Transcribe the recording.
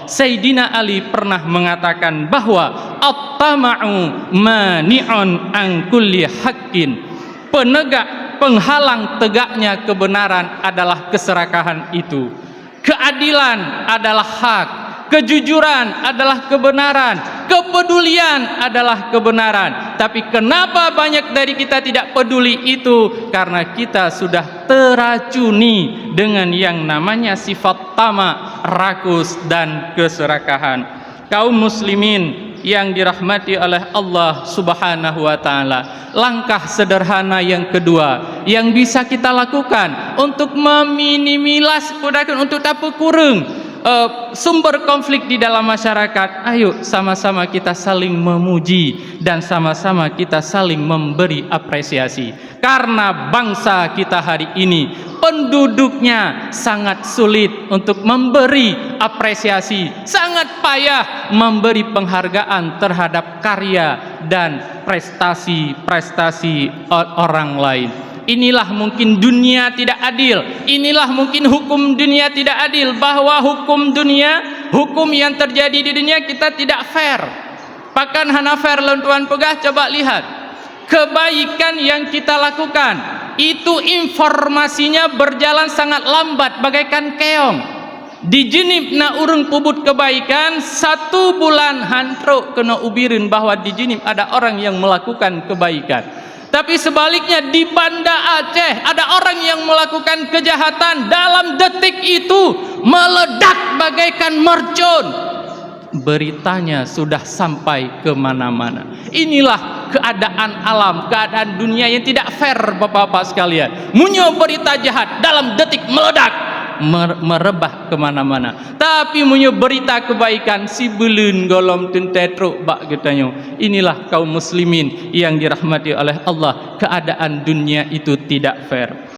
Sayyidina Ali pernah mengatakan bahwa at-tama'u mani'un an kulli haqqin. Penghalang tegaknya kebenaran adalah keserakahan itu. Keadilan adalah hak, kejujuran adalah kebenaran, kepedulian adalah kebenaran. Tapi kenapa banyak dari kita tidak peduli itu? Karena kita sudah teracuni dengan yang namanya sifat tamak, rakus, dan keserakahan. Kaum muslimin yang dirahmati oleh Allah Subhanahu wa taala, langkah sederhana yang kedua yang bisa kita lakukan untuk meminimilas untuk tapu kurung sumber konflik di dalam masyarakat. Ayo sama-sama kita saling memuji dan sama-sama kita saling memberi apresiasi. Karena bangsa kita hari ini penduduknya sangat sulit untuk memberi apresiasi, sangat payah memberi penghargaan terhadap karya dan prestasi-prestasi orang lain. Inilah mungkin dunia tidak adil. Inilah mungkin hukum dunia tidak adil, bahwa hukum dunia, hukum yang terjadi di dunia kita tidak fair. Pakan hana fair lentuan pegah. Coba lihat kebaikan yang kita lakukan, itu informasinya berjalan sangat lambat bagaikan keong. Di jenip na urung pubut kebaikan 1 bulan hantruk kena ubirin bahwa di jenip ada orang yang melakukan kebaikan. Tapi sebaliknya di Banda Aceh ada orang yang melakukan kejahatan, dalam detik itu meledak bagaikan mercon. Beritanya sudah sampai kemana-mana. Inilah keadaan alam, keadaan dunia yang tidak fair, bapak-bapak sekalian. Munyo berita jahat dalam detik meledak, merebah kemana-mana. Tapi munyo berita kebaikan si belun golom tentetruk bak getanyo. Inilah kaum muslimin yang dirahmati oleh Allah. Keadaan dunia itu tidak fair.